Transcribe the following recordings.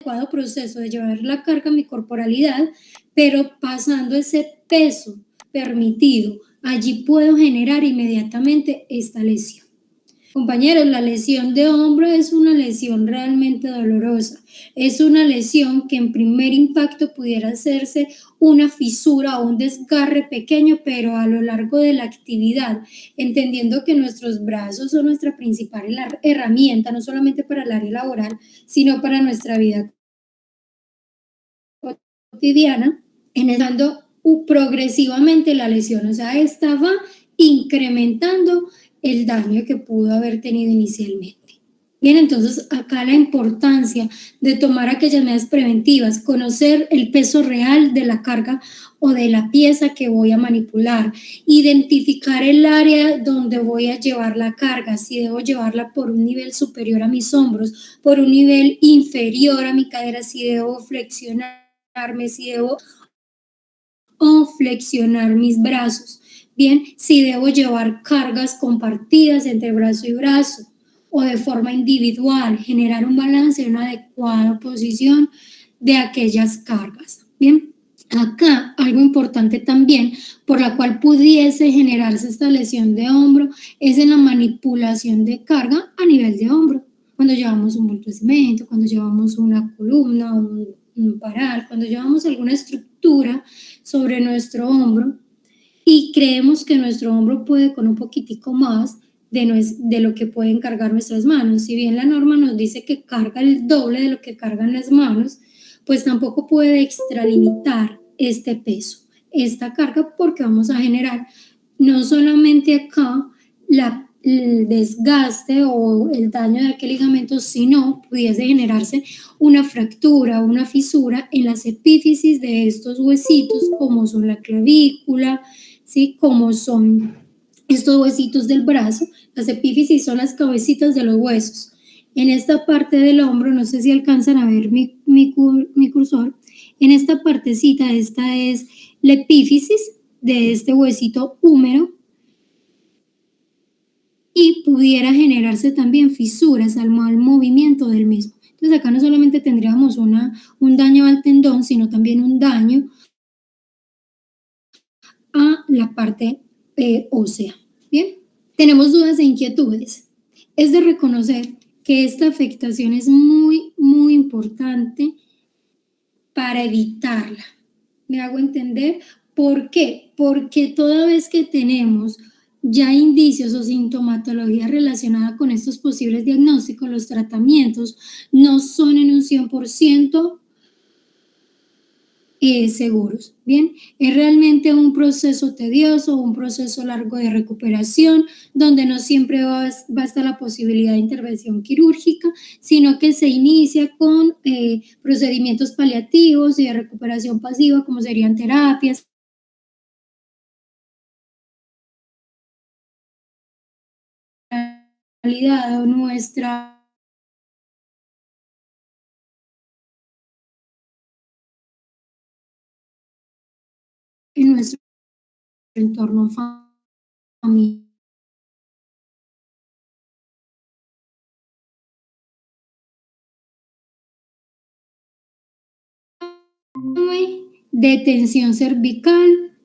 adecuado proceso de llevar la carga a mi corporalidad, pero pasando ese peso permitido, allí puedo generar inmediatamente esta lesión. Compañeros, la lesión de hombro es una lesión realmente dolorosa. Es una lesión que en primer impacto pudiera hacerse una fisura o un desgarre pequeño, pero a lo largo de la actividad, entendiendo que nuestros brazos son nuestra principal herramienta, no solamente para el área laboral, sino para nuestra vida cotidiana, dando progresivamente la lesión, o sea, esta va incrementando el daño que pudo haber tenido inicialmente. Bien, entonces acá la importancia de tomar aquellas medidas preventivas, conocer el peso real de la carga o de la pieza que voy a manipular, identificar el área donde voy a llevar la carga, si debo llevarla por un nivel superior a mis hombros, por un nivel inferior a mi cadera, si debo flexionarme, si debo o flexionar mis brazos. Bien, si debo llevar cargas compartidas entre brazo y brazo o de forma individual, generar un balance y una adecuada posición de aquellas cargas. Bien, acá algo importante también por la cual pudiese generarse esta lesión de hombro es en la manipulación de carga a nivel de hombro. Cuando llevamos un bulto de cemento, cuando llevamos una columna, un paral, cuando llevamos alguna estructura sobre nuestro hombro y creemos que nuestro hombro puede con un poquitico más de lo que pueden cargar nuestras manos. Si bien la norma nos dice que carga el doble de lo que cargan las manos, pues tampoco puede extralimitar este peso, esta carga, porque vamos a generar no solamente acá el desgaste o el daño de aquel ligamento, sino pudiese generarse una fractura o una fisura en las epífisis de estos huesitos, como son la clavícula, ¿sí? Como son estos huesitos del brazo. Las epífisis son las cabecitas de los huesos. En esta parte del hombro, no sé si alcanzan a ver mi cursor, en esta partecita, esta es la epífisis de este huesito húmero, y pudiera generarse también fisuras al mal movimiento del mismo. Entonces acá no solamente tendríamos un daño al tendón, sino también un daño a la parte ósea. Bien, tenemos dudas e inquietudes. Es de reconocer que esta afectación es muy, muy importante para evitarla. ¿Me hago entender? ¿Por qué? Porque toda vez que tenemos ya indicios o sintomatología relacionada con estos posibles diagnósticos, los tratamientos no son en un 100% seguros. Bien, es realmente un proceso tedioso, un proceso largo de recuperación, donde no siempre va a estar la posibilidad de intervención quirúrgica, sino que se inicia con procedimientos paliativos y de recuperación pasiva, como serían terapias, o en nuestro entorno familiar. De tensión cervical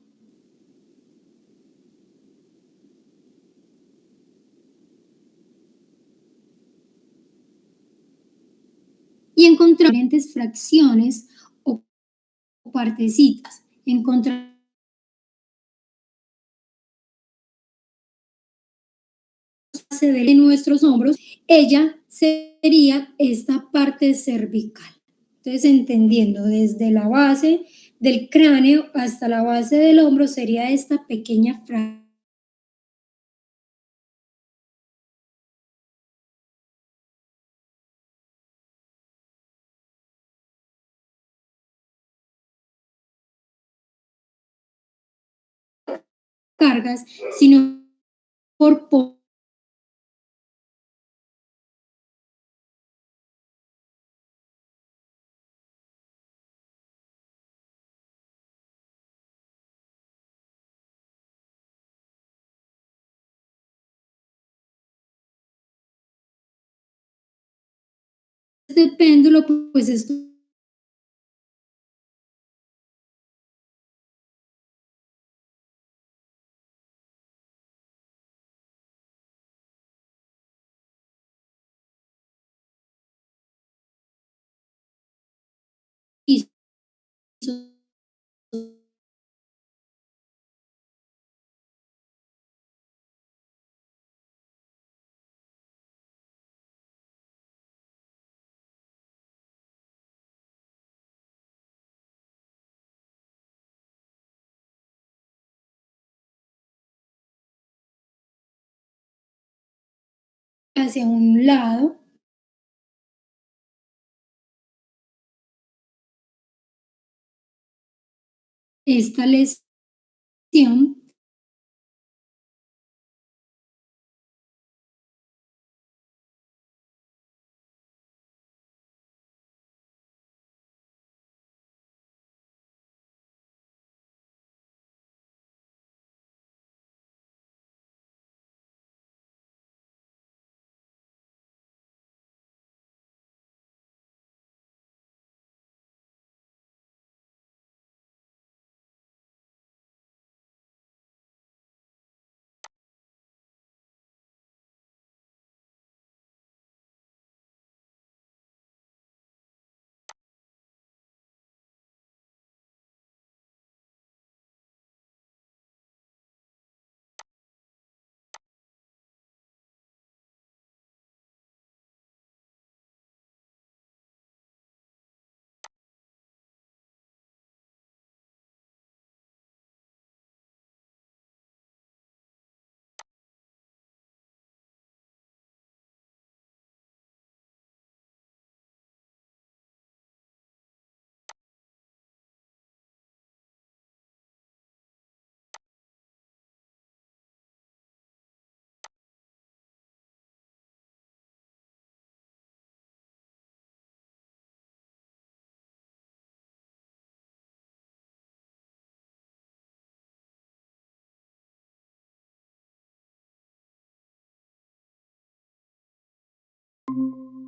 y encontrar diferentes fracciones o partecitas, encontrar de nuestros hombros, ella sería esta parte cervical. Entonces, entendiendo desde la base del cráneo hasta la base del hombro, sería esta pequeña fracción cargas, sino por este péndulo, pues esto hacia un lado. Esta lesión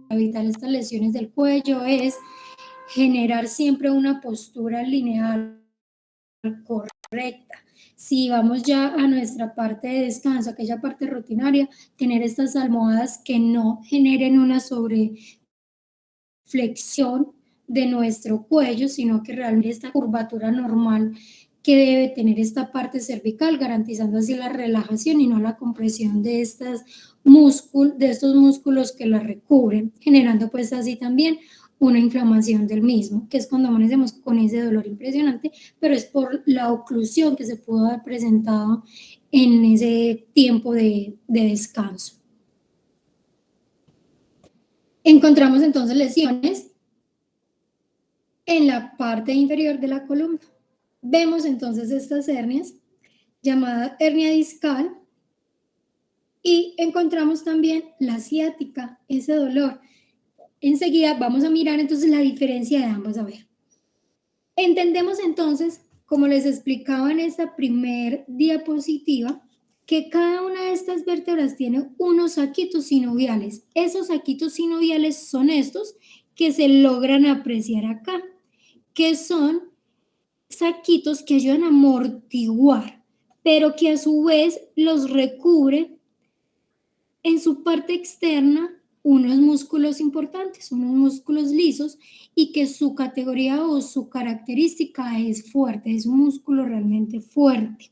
para evitar estas lesiones del cuello es generar siempre una postura lineal correcta. Si vamos ya a nuestra parte de descanso, aquella parte rutinaria, tener estas almohadas que no generen una sobreflexión de nuestro cuello, sino que realmente esta curvatura normal que debe tener esta parte cervical, garantizando así la relajación y no la compresión de de estos músculos que la recubren, generando pues así también una inflamación del mismo, que es cuando amanecemos con ese dolor impresionante, pero es por la oclusión que se pudo haber presentado en ese tiempo de descanso. Encontramos entonces lesiones en la parte inferior de la columna. Vemos entonces estas hernias, llamada hernia discal, y encontramos también la ciática, ese dolor. Enseguida vamos a mirar entonces la diferencia de ambas. A ver, entendemos entonces, como les explicaba en esta primer diapositiva, que cada una de estas vértebras tiene unos saquitos sinoviales. Esos saquitos sinoviales son estos que se logran apreciar acá, que son saquitos que ayudan a amortiguar, pero que a su vez los recubre en su parte externa unos músculos importantes, unos músculos lisos, y que su categoría o su característica es fuerte, es un músculo realmente fuerte.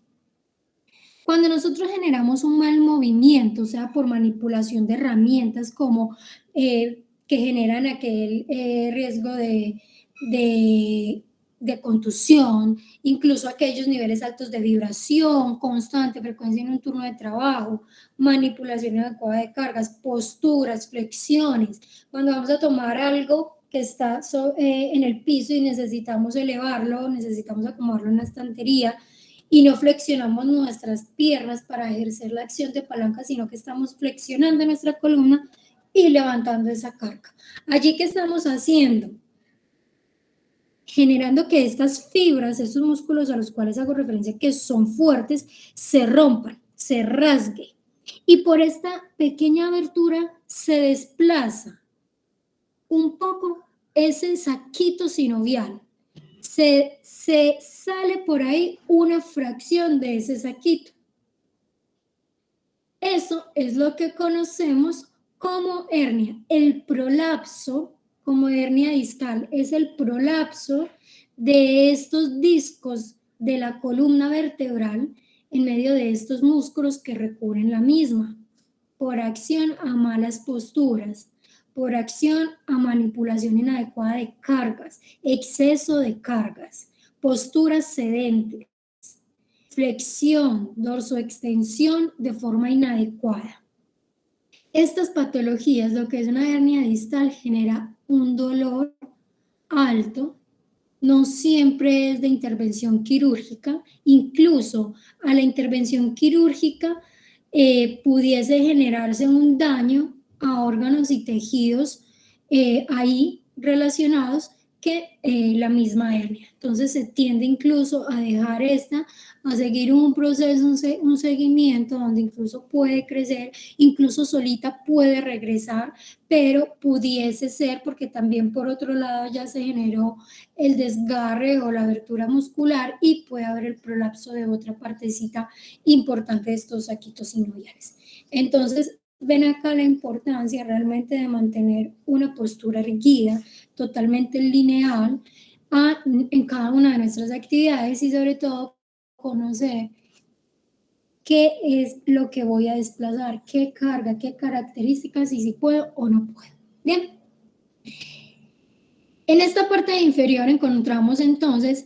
Cuando nosotros generamos un mal movimiento, o sea, por manipulación de herramientas como que generan aquel riesgo de, de contusión, incluso aquellos niveles altos de vibración, constante frecuencia en un turno de trabajo, manipulación inadecuada de cargas, posturas, flexiones. Cuando vamos a tomar algo que está en el piso y necesitamos elevarlo, necesitamos acomodarlo en una estantería, y no flexionamos nuestras piernas para ejercer la acción de palanca, sino que estamos flexionando nuestra columna y levantando esa carga. Allí, ¿qué estamos haciendo? Generando que estas fibras, estos músculos a los cuales hago referencia, que son fuertes, se rompan, se rasguen. Y por esta pequeña abertura se desplaza un poco ese saquito sinovial. Se sale por ahí una fracción de ese saquito. Eso es lo que conocemos como hernia. El prolapso, como hernia discal, es el prolapso de estos discos de la columna vertebral en medio de estos músculos que recubren la misma, por acción a malas posturas, por acción a manipulación inadecuada de cargas, exceso de cargas, posturas sedentes, flexión, dorsoextensión de forma inadecuada. Estas patologías, lo que es una hernia distal, genera un dolor alto, no siempre es de intervención quirúrgica, incluso a la intervención quirúrgica pudiese generarse un daño a órganos y tejidos ahí relacionados que la misma hernia. Entonces se tiende incluso a dejar esta, a seguir un proceso, un seguimiento donde incluso puede crecer, incluso solita puede regresar, pero pudiese ser porque también por otro lado ya se generó el desgarre o la abertura muscular y puede haber el prolapso de otra partecita importante de estos saquitos sinoviales. Entonces, ven acá la importancia realmente de mantener una postura erguida, totalmente lineal en cada una de nuestras actividades y sobre todo conocer qué es lo que voy a desplazar, qué carga, qué características y si puedo o no puedo. Bien, en esta parte inferior encontramos entonces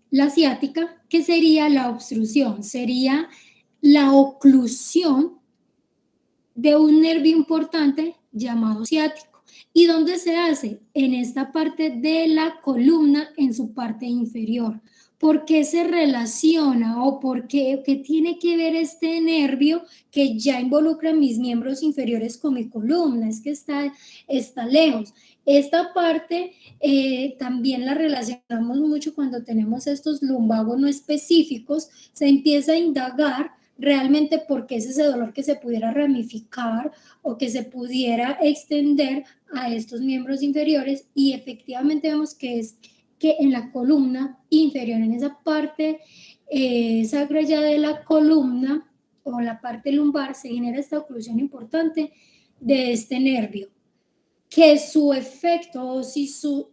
la ciática, que sería la obstrucción, sería la oclusión de un nervio importante llamado ciático. ¿Y dónde se hace? En esta parte de la columna, en su parte inferior. ¿Por qué se relaciona o por qué tiene que ver este nervio que ya involucra mis miembros inferiores con mi columna? Es que está lejos. Esta parte también la relacionamos mucho cuando tenemos estos lumbagos no específicos, se empieza a indagar realmente porque es ese dolor que se pudiera ramificar o que se pudiera extender a estos miembros inferiores y efectivamente vemos que es que en la columna inferior, en esa parte sacra ya de la columna o la parte lumbar, se genera esta oclusión importante de este nervio que su efecto o si su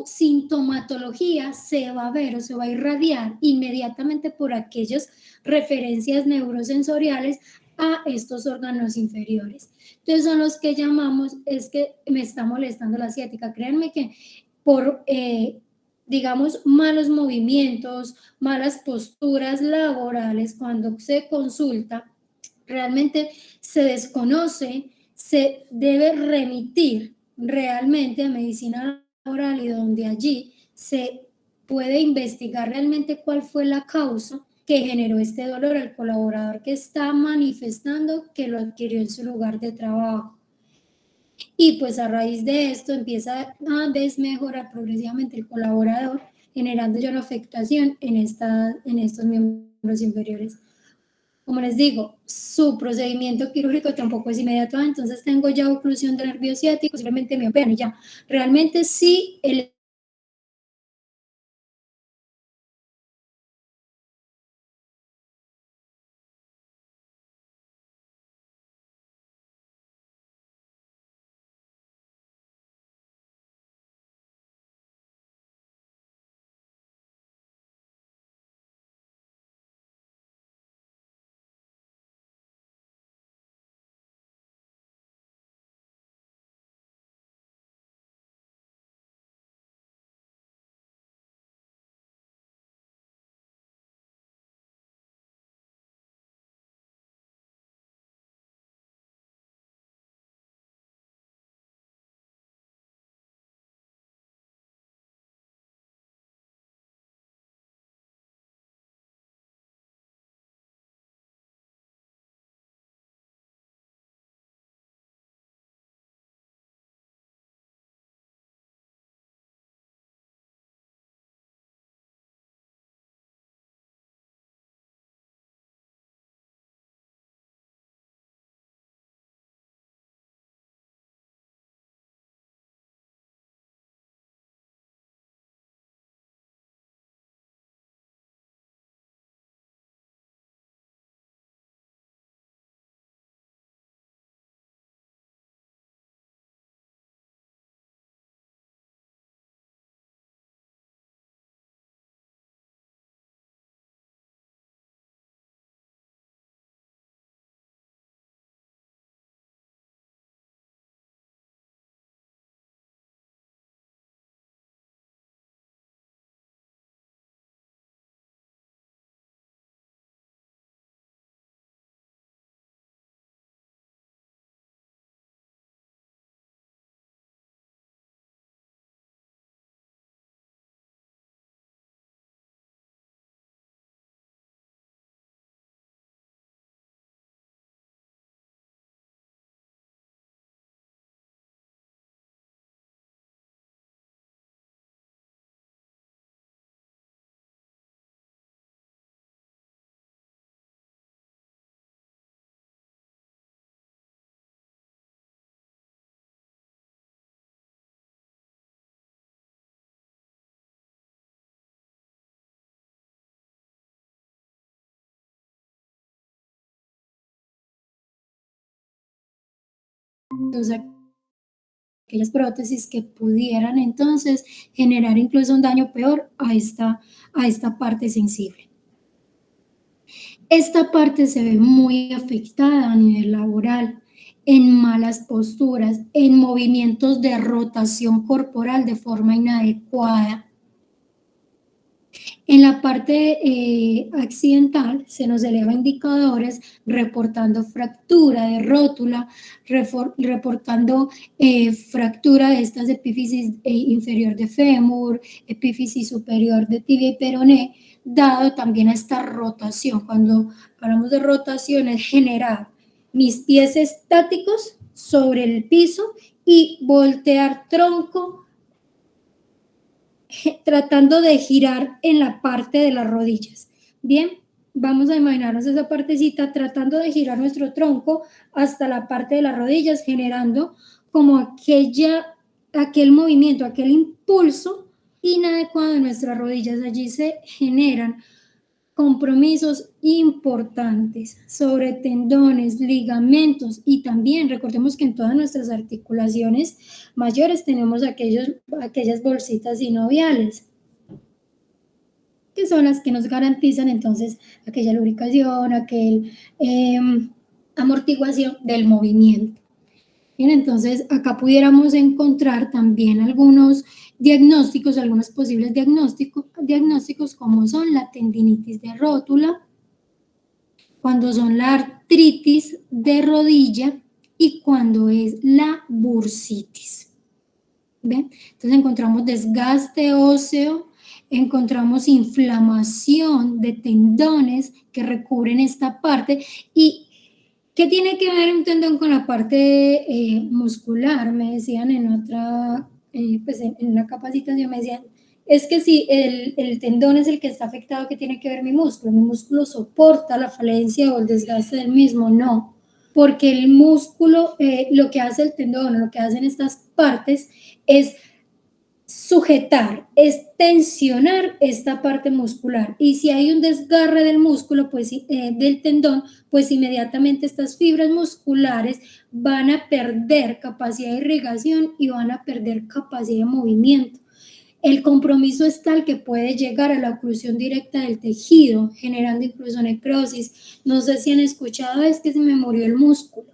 sintomatología se va a ver o se va a irradiar inmediatamente por aquellas referencias neurosensoriales a estos órganos inferiores. Entonces son los que llamamos, es que me está molestando la ciática. Créanme que por, digamos, malos movimientos, malas posturas laborales, cuando se consulta, realmente se desconoce, se debe remitir realmente a medicina laboral y donde allí se puede investigar realmente cuál fue la causa que generó este dolor al colaborador que está manifestando que lo adquirió en su lugar de trabajo. Y pues a raíz de esto empieza a desmejorar progresivamente el colaborador, generando ya una afectación en estos miembros inferiores. Como les digo, su procedimiento quirúrgico tampoco es inmediato, entonces tengo ya oclusión del nervio ciático, simplemente me operan y ya. Realmente sí, el aquellas prótesis que pudieran entonces generar incluso un daño peor a esta parte sensible. Esta parte se ve muy afectada a nivel laboral, en malas posturas, en movimientos de rotación corporal de forma inadecuada. En la parte accidental se nos eleva indicadores reportando fractura de rótula, reportando fractura de estas epífisis inferior de fémur, epífisis superior de tibia y peroné, dado también a esta rotación. Cuando hablamos de rotación es generar mis pies estáticos sobre el piso y voltear tronco tratando de girar en la parte de las rodillas. Bien, vamos a imaginarnos esa partecita tratando de girar nuestro tronco hasta la parte de las rodillas, generando como aquel movimiento, aquel impulso inadecuado de nuestras rodillas. Allí se generan compromisos importantes sobre tendones, ligamentos y también recordemos que en todas nuestras articulaciones mayores tenemos aquellas bolsitas sinoviales, que son las que nos garantizan entonces aquella lubricación, amortiguación del movimiento. Bien, entonces acá pudiéramos encontrar también algunos diagnósticos, algunos posibles diagnósticos como son la tendinitis de rótula, cuando son la artritis de rodilla y cuando es la bursitis. ¿Ven? Entonces encontramos desgaste óseo, encontramos inflamación de tendones que recubren esta parte. ¿Y qué tiene que ver un tendón con la parte muscular? Me decían en otra, pues en una capacitación, me decían, es que si el tendón es el que está afectado, ¿qué tiene que ver mi músculo? ¿Mi músculo soporta la falencia o el desgaste del mismo? No, porque el músculo, lo que hace el tendón, lo que hacen estas partes es sujetar, es tensionar esta parte muscular. Y si hay un desgarre del músculo, pues del tendón, pues inmediatamente estas fibras musculares van a perder capacidad de irrigación y van a perder capacidad de movimiento. El compromiso es tal que puede llegar a la oclusión directa del tejido, generando incluso necrosis. No sé si han escuchado, es que se me murió el músculo.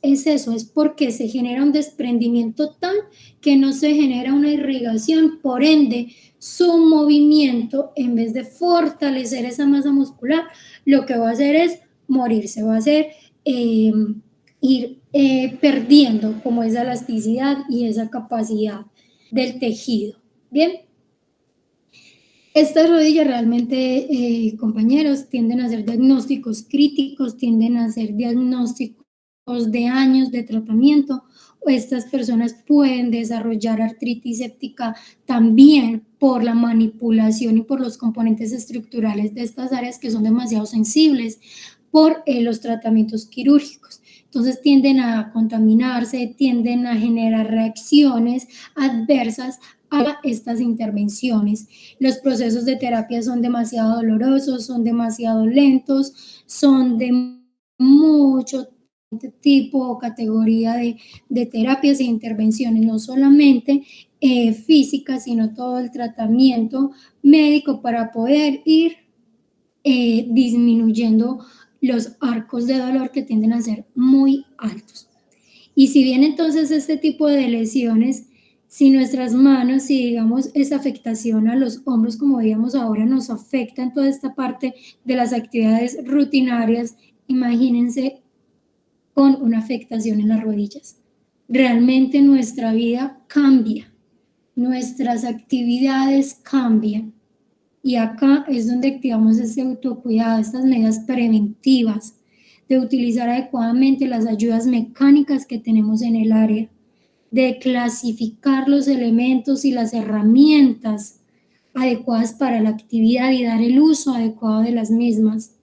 Es eso, es porque se genera un desprendimiento tal que no se genera una irrigación, por ende, su movimiento, en vez de fortalecer esa masa muscular, lo que va a hacer es morirse, va a hacer ir perdiendo como esa elasticidad y esa capacidad del tejido. Bien, estas rodillas realmente, compañeros, tienden a ser diagnósticos críticos, tienden a ser diagnósticos de años de tratamiento. Estas personas pueden desarrollar artritis séptica también por la manipulación y por los componentes estructurales de estas áreas que son demasiado sensibles por los tratamientos quirúrgicos. Entonces tienden a contaminarse, tienden a generar reacciones adversas a estas intervenciones. Los procesos de terapia son demasiado dolorosos, son demasiado lentos, son de mucho tipo o categoría de terapias e intervenciones, no solamente físicas, sino todo el tratamiento médico para poder ir disminuyendo los arcos de dolor que tienden a ser muy altos. Y si bien entonces este tipo de lesiones, si nuestras manos, si digamos esa afectación a los hombros, como veíamos ahora, nos afecta en toda esta parte de las actividades rutinarias, imagínense con una afectación en las rodillas. Realmente nuestra vida cambia, nuestras actividades cambian. Y acá es donde activamos ese autocuidado, estas medidas preventivas de utilizar adecuadamente las ayudas mecánicas que tenemos en el área, de clasificar los elementos y las herramientas adecuadas para la actividad y dar el uso adecuado de las mismas,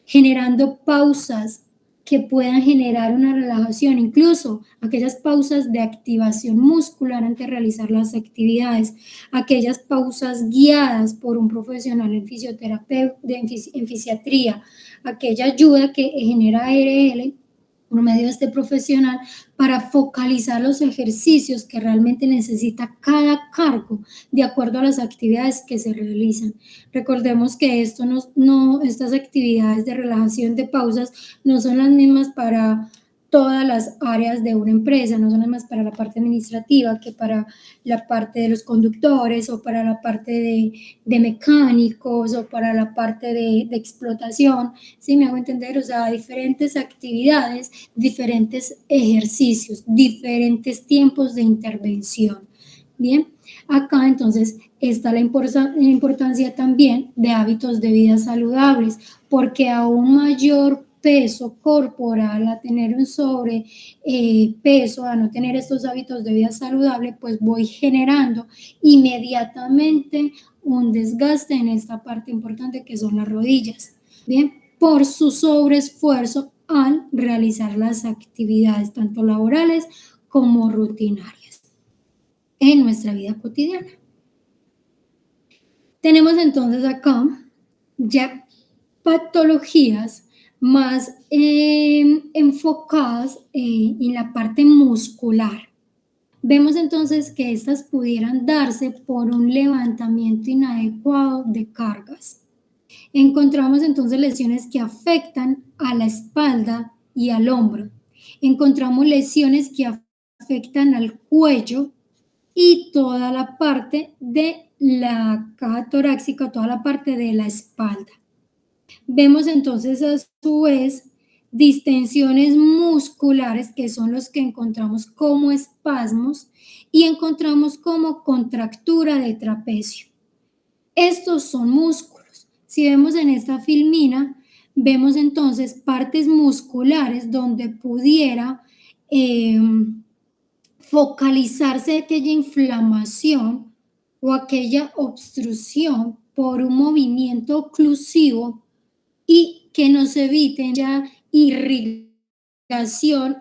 generando pausas que puedan generar una relajación, incluso aquellas pausas de activación muscular antes de realizar las actividades, aquellas pausas guiadas por un profesional en fisioterapia, en fisiatría, aquella ayuda que genera ARL por medio de este profesional para focalizar los ejercicios que realmente necesita cada cargo de acuerdo a las actividades que se realizan. Recordemos que estas actividades de relajación de pausas no son las mismas para todas las áreas de una empresa, no son las mismas para la parte administrativa que para la parte de los conductores o para la parte de mecánicos o para la parte de explotación, ¿sí me hago entender? O sea, diferentes actividades, diferentes ejercicios, diferentes tiempos de intervención. Bien, acá entonces está la importancia también de hábitos de vida saludables, porque a un mayor peso corporal, a tener un sobrepeso, a no tener estos hábitos de vida saludable, pues voy generando inmediatamente un desgaste en esta parte importante que son las rodillas, ¿bien? Por su sobreesfuerzo al realizar las actividades tanto laborales como rutinarias en nuestra vida cotidiana. Tenemos entonces acá ya patologías más enfocadas en la parte muscular. Vemos entonces que estas pudieran darse por un levantamiento inadecuado de cargas. Encontramos entonces lesiones que afectan a la espalda y al hombro. Encontramos lesiones que afectan al cuello y toda la parte de la caja torácica, toda la parte de la espalda. Vemos entonces a su vez distensiones musculares, que son los que encontramos como espasmos, y encontramos como contractura de trapecio. Estos son músculos. Si vemos en esta filmina, vemos entonces partes musculares donde pudiera focalizarse aquella inflamación o aquella obstrucción por un movimiento oclusivo y que nos eviten ya irrigación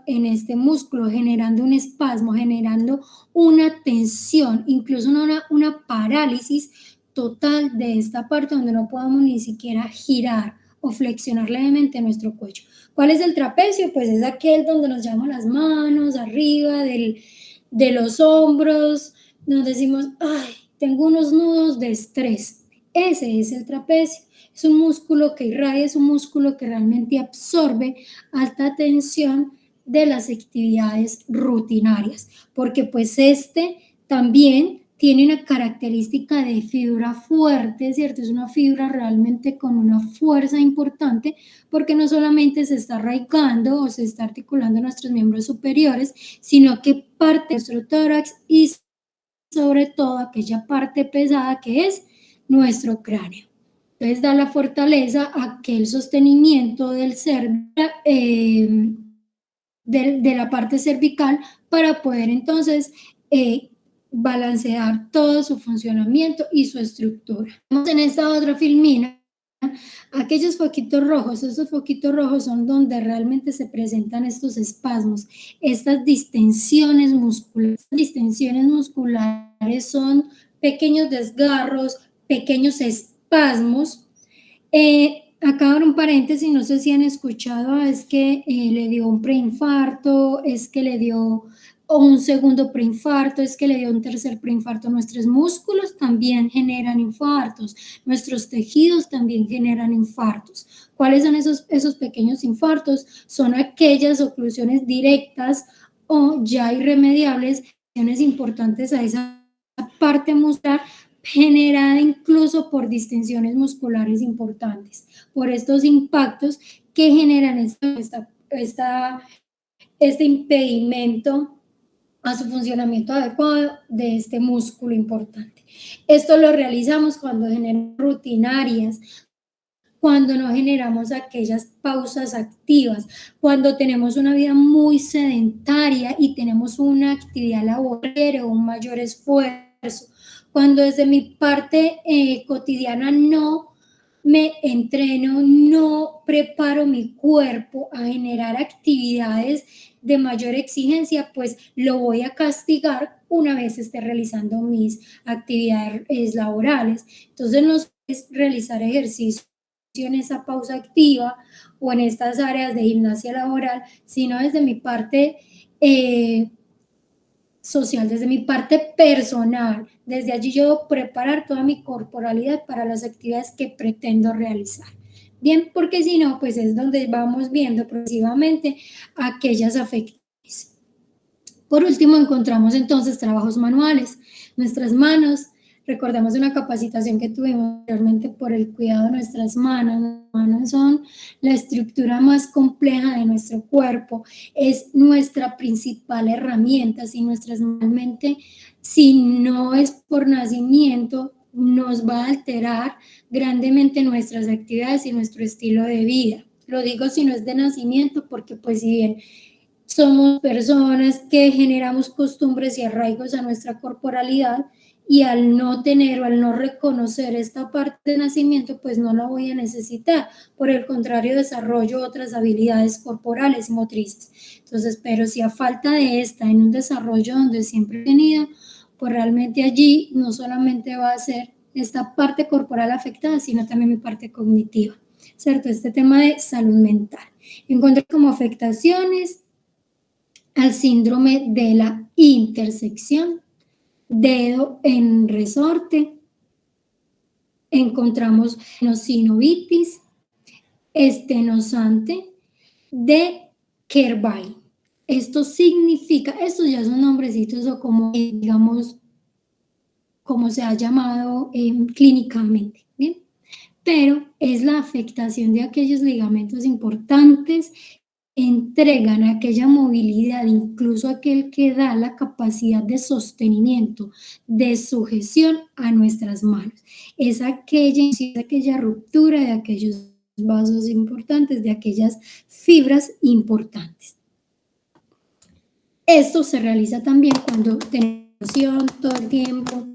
en este músculo, generando un espasmo, generando una tensión, incluso una parálisis total de esta parte donde no podamos ni siquiera girar o flexionar levemente nuestro cuello. ¿Cuál es el trapecio? Pues es aquel donde nos llevamos las manos arriba de los hombros, nos decimos, ay, tengo unos nudos de estrés. Ese es el trapecio. Es un músculo que irradia, es un músculo que realmente absorbe alta tensión de las actividades rutinarias, porque pues también tiene una característica de fibra fuerte, ¿cierto? Es una fibra realmente con una fuerza importante, porque no solamente se está arraigando o se está articulando nuestros miembros superiores, sino que parte de nuestro tórax y sobre todo aquella parte pesada que es nuestro cráneo. Entonces da la fortaleza a que el sostenimiento del de la parte cervical para poder entonces balancear todo su funcionamiento y su estructura. En esta otra filmina, aquellos foquitos rojos, esos foquitos rojos son donde realmente se presentan estos espasmos, estas distensiones musculares. Estas distensiones musculares son pequeños desgarros, pequeños espasmos. Acá abro un paréntesis, no sé si han escuchado, es que le dio un preinfarto, es que le dio un segundo preinfarto, es que le dio un tercer preinfarto. Nuestros músculos también generan infartos, nuestros tejidos también generan infartos. ¿Cuáles son esos pequeños infartos? Son aquellas oclusiones directas o ya irremediables, importantes a esa parte muscular generada incluso por distensiones musculares importantes, por estos impactos que generan este impedimento a su funcionamiento adecuado de este músculo importante. Esto lo realizamos cuando generamos rutinarias, cuando no generamos aquellas pausas activas, cuando tenemos una vida muy sedentaria y tenemos una actividad laboral o un mayor esfuerzo, cuando desde mi parte cotidiana no me entreno, no preparo mi cuerpo a generar actividades de mayor exigencia, pues lo voy a castigar una vez esté realizando mis actividades laborales. Entonces, no es realizar ejercicio en esa pausa activa o en estas áreas de gimnasia laboral, sino desde mi parte social, desde mi parte personal. Desde allí yo preparar toda mi corporalidad para las actividades que pretendo realizar. Bien, porque si no, pues es donde vamos viendo progresivamente aquellas afectaciones. Por último, encontramos entonces trabajos manuales. Nuestras manos, recordemos una capacitación que tuvimos anteriormente por el cuidado de nuestras manos. Las manos son la estructura más compleja de nuestro cuerpo, es nuestra principal herramienta. Si nuestras mente, si no es por nacimiento, nos va a alterar grandemente nuestras actividades y nuestro estilo de vida. Lo digo si no es de nacimiento, porque pues si bien somos personas que generamos costumbres y arraigos a nuestra corporalidad y al no tener o al no reconocer esta parte de nacimiento, pues no la voy a necesitar. Por el contrario, desarrollo otras habilidades corporales y motrices. Entonces, pero si a falta de esta, en un desarrollo donde siempre he tenido, pues realmente allí no solamente va a ser esta parte corporal afectada, sino también mi parte cognitiva, ¿cierto? Este tema de salud mental. Encontré como afectaciones al síndrome de la intersección, dedo en resorte, encontramos sinovitis, estenosante de Kerbai. Esto significa, estos ya son nombrecitos o como, digamos, como se ha llamado clínicamente, ¿bien? Pero es la afectación de aquellos ligamentos importantes, entregan aquella movilidad, incluso aquel que da la capacidad de sostenimiento, de sujeción a nuestras manos. Es aquella ruptura de aquellos vasos importantes, de aquellas fibras importantes. Esto se realiza también cuando tenemos todo el tiempo,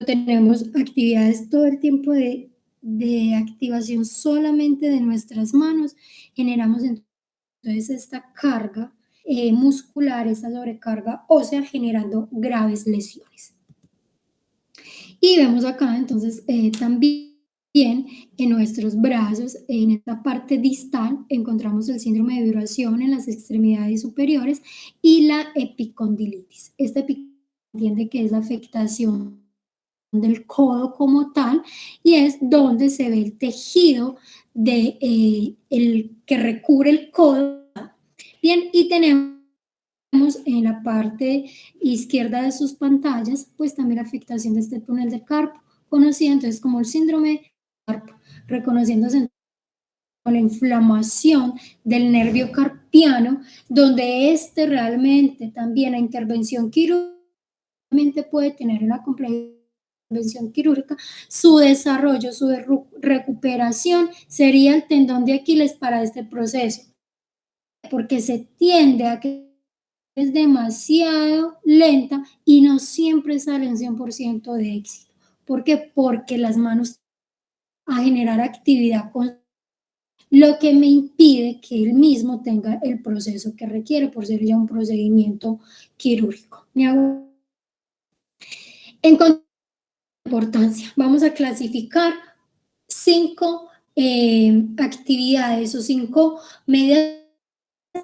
tenemos actividades todo el tiempo de activación solamente de nuestras manos, generamos entonces esta carga muscular, esta sobrecarga ósea generando graves lesiones. Y vemos acá entonces también en nuestros brazos, en esta parte distal, encontramos el síndrome de vibración en las extremidades superiores y la epicondilitis. Esta entiende que es la afectación del codo como tal y es donde se ve el tejido el que recubre el codo. Bien, y tenemos en la parte izquierda de sus pantallas, pues también la afectación de este túnel de carpo, conocido entonces como el síndrome de carpo, reconociéndose con la inflamación del nervio carpiano, donde este realmente también la intervención quirúrgica puede tener una intervención quirúrgica, su desarrollo, su recuperación sería el tendón de Aquiles para este proceso, porque se tiende a que es demasiado lenta y no siempre sale un 100% de éxito. ¿Por qué? Porque las manos a generar actividad con lo que me impide que él mismo tenga el proceso que requiere por ser ya un procedimiento quirúrgico. En importancia, vamos a clasificar 5 actividades o 5 medidas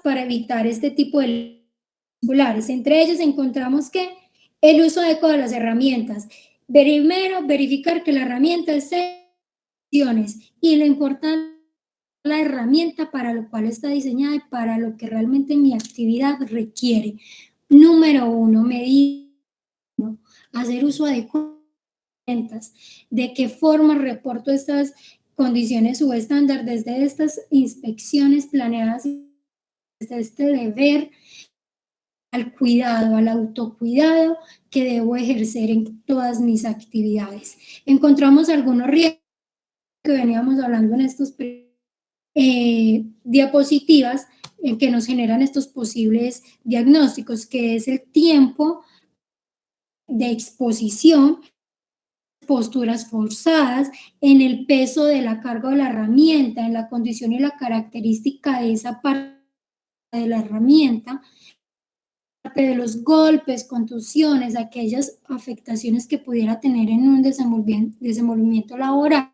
para evitar este tipo de musculares. Entre ellas encontramos que el uso adecuado de las herramientas. Primero, verificar que la herramienta esté en funciones y lo importante la herramienta para lo cual está diseñada y para lo que realmente mi actividad requiere. Número 1, medir, hacer uso adecuado de herramientas. ¿De qué forma reporto estas condiciones subestándar desde estas inspecciones planeadas, desde este deber al cuidado, al autocuidado que debo ejercer en todas mis actividades? Encontramos algunos riesgos que veníamos hablando en estos diapositivas que nos generan estos posibles diagnósticos, que es el tiempo de exposición, posturas forzadas, en el peso de la carga de la herramienta, en la condición y la característica de esa parte de la herramienta, de los golpes, contusiones, aquellas afectaciones que pudiera tener en un desenvolvimiento laboral,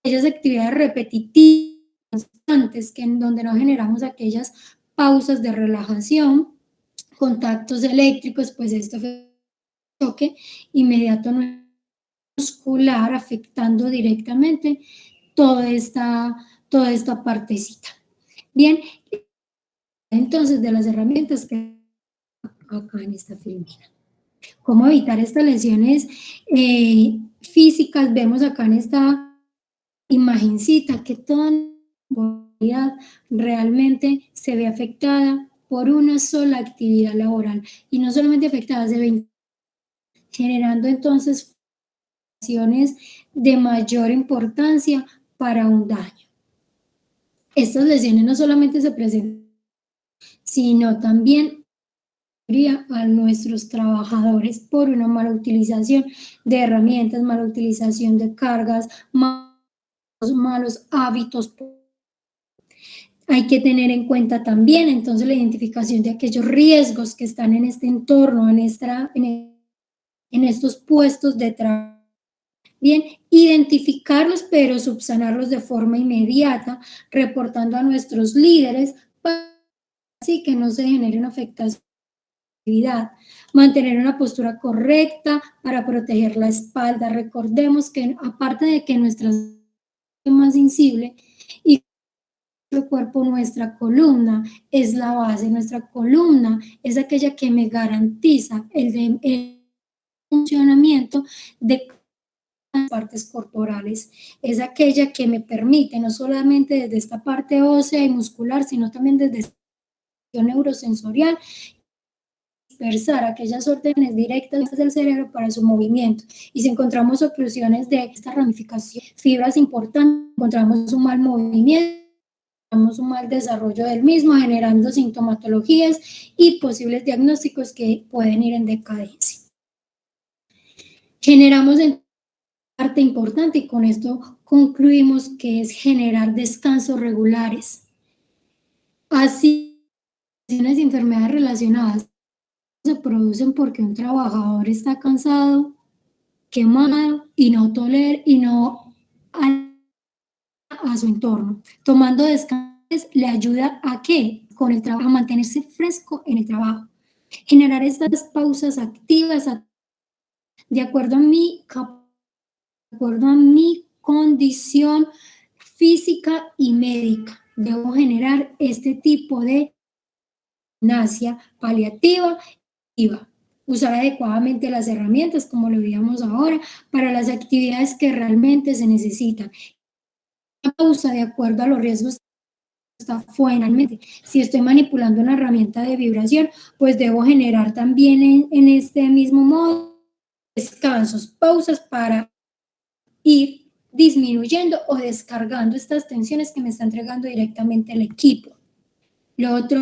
aquellas actividades repetitivas constantes, que en donde no generamos aquellas pausas de relajación, contactos eléctricos, pues esto fue un choque inmediato muscular, afectando directamente toda esta, toda esta partecita. Bien, entonces de las herramientas que acá en esta filmina. ¿Cómo evitar estas lesiones físicas? Vemos acá en esta imagencita que toda movilidad realmente se ve afectada por una sola actividad laboral y no solamente afectada, se ve generando entonces acciones de mayor importancia para un daño. Estas lesiones no solamente se presentan, sino también a nuestros trabajadores por una mala utilización de herramientas, mala utilización de cargas, malos hábitos. Hay que tener en cuenta también entonces la identificación de aquellos riesgos que están en este entorno, en estos puestos de trabajo. Bien, identificarlos, pero subsanarlos de forma inmediata, reportando a nuestros líderes para así que no se genere una afectación. Mantener una postura correcta para proteger la espalda. Recordemos que aparte de que nuestra es más sensible y nuestro cuerpo, nuestra columna es la base, nuestra columna es aquella que me garantiza el funcionamiento de las partes corporales, es aquella que me permite no solamente desde esta parte ósea y muscular, sino también desde esta neurosensorial dispersar aquellas órdenes directas del cerebro para su movimiento. Y si encontramos oclusiones de esta ramificación, fibras importantes, encontramos un mal movimiento, encontramos un mal desarrollo del mismo, generando sintomatologías y posibles diagnósticos que pueden ir en decadencia. Generamos en parte importante, y con esto concluimos, que es generar descansos regulares. Así, las enfermedades relacionadas se producen porque un trabajador está cansado, quemado y no tolera y no a su entorno. Tomando descansos le ayuda a ¿qué? Con el trabajo, a mantenerse fresco en el trabajo. Generar estas pausas activas de acuerdo a mi condición física y médica. Debo generar este tipo de gimnasia paliativa. Usar adecuadamente las herramientas, como lo veíamos ahora, para las actividades que realmente se necesitan. Pausa de acuerdo a los riesgos que está finalmente. Si estoy manipulando una herramienta de vibración, pues debo generar también en este mismo modo descansos, pausas para ir disminuyendo o descargando estas tensiones que me está entregando directamente el equipo. Lo otro,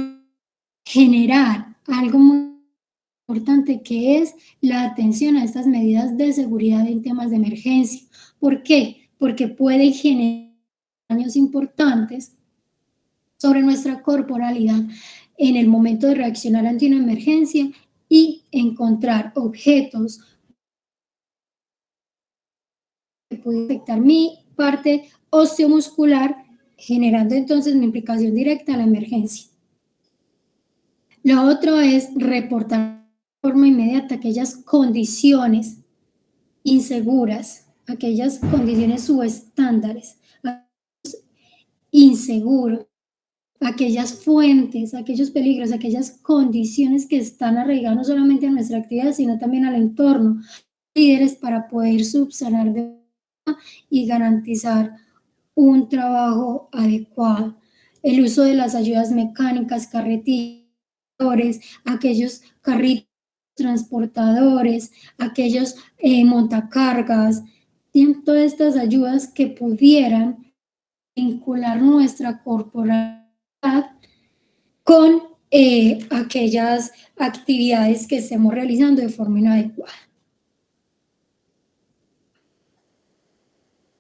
generar algo muy importante, que es la atención a estas medidas de seguridad en temas de emergencia. ¿Por qué? Porque pueden generar daños importantes sobre nuestra corporalidad en el momento de reaccionar ante una emergencia y encontrar objetos que pueden afectar mi parte osteomuscular, generando entonces una implicación directa a la emergencia. Lo otro es reportar de forma inmediata aquellas condiciones inseguras, aquellas condiciones subestándares, inseguros, aquellas fuentes, aquellos peligros, aquellas condiciones que están arraigadas no solamente a nuestra actividad, sino también al entorno. Líderes para poder subsanar y garantizar un trabajo adecuado. El uso de las ayudas mecánicas, carretillas, aquellos carritos transportadores, aquellos montacargas, todas estas ayudas que pudieran vincular nuestra corporalidad con aquellas actividades que estemos realizando de forma inadecuada.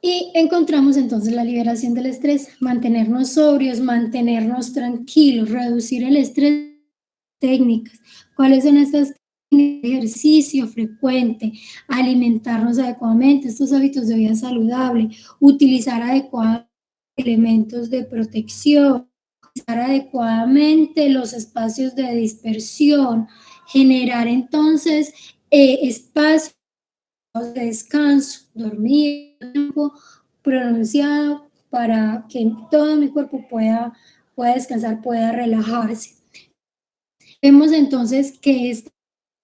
Y encontramos entonces la liberación del estrés, mantenernos sobrios, mantenernos tranquilos, reducir el estrés. Técnicas. ¿Cuáles son estas técnicas? Ejercicio frecuente, alimentarnos adecuadamente, estos hábitos de vida saludable, utilizar adecuadamente elementos de protección, usar adecuadamente los espacios de dispersión, generar entonces espacios de descanso, dormir, tiempo pronunciado para que todo mi cuerpo pueda descansar, pueda relajarse. Vemos entonces que esta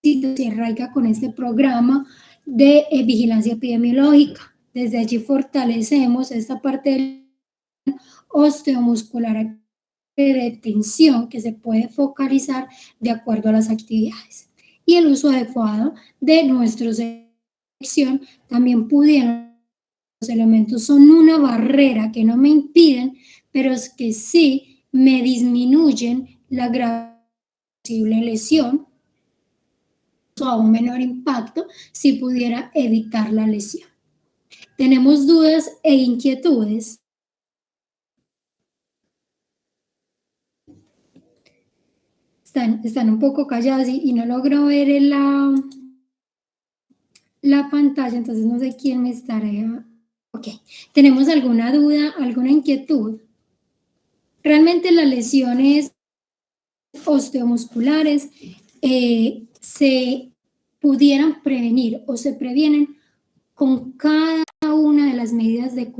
cita se arraiga con este programa de vigilancia epidemiológica. Desde allí fortalecemos esta parte del osteomuscular de tensión que se puede focalizar de acuerdo a las actividades. Y el uso adecuado de nuestra sección también pudieron, los elementos son una barrera que no me impiden, pero es que sí me disminuyen la grave posible lesión o a un menor impacto si pudiera evitar la lesión. ¿Tenemos dudas e inquietudes? Están un poco callados y no logro ver la pantalla, entonces no sé quién me estará. Ok, ¿tenemos alguna duda, alguna inquietud? Realmente las lesiones osteomusculares se pudieran prevenir o se previenen con cada una de las medidas de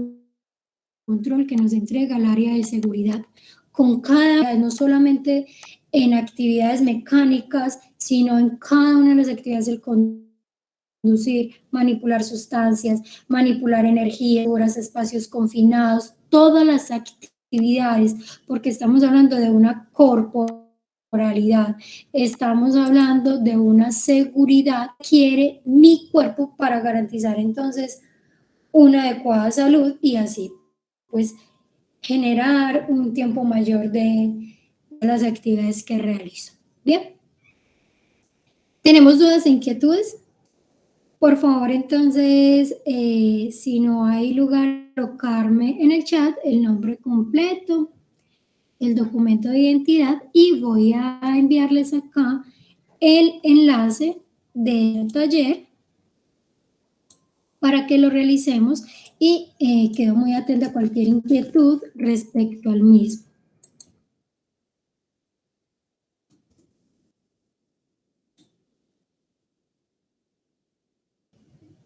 control que nos entrega el área de seguridad, con cada, no solamente en actividades mecánicas, sino en cada una de las actividades del conducir, manipular sustancias, manipular energía, horas, espacios confinados, todas las actividades, porque estamos hablando de una corporalidad, estamos hablando de una seguridad que quiere mi cuerpo para garantizar entonces una adecuada salud y así pues generar un tiempo mayor de las actividades que realizo. Bien, ¿tenemos dudas e inquietudes? Por favor, entonces, si no hay lugar, colocarme en el chat el nombre completo, el documento de identidad y voy a enviarles acá el enlace del taller para que lo realicemos y quedo muy atenta a cualquier inquietud respecto al mismo.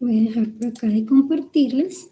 Voy a dejar por acá de compartirles.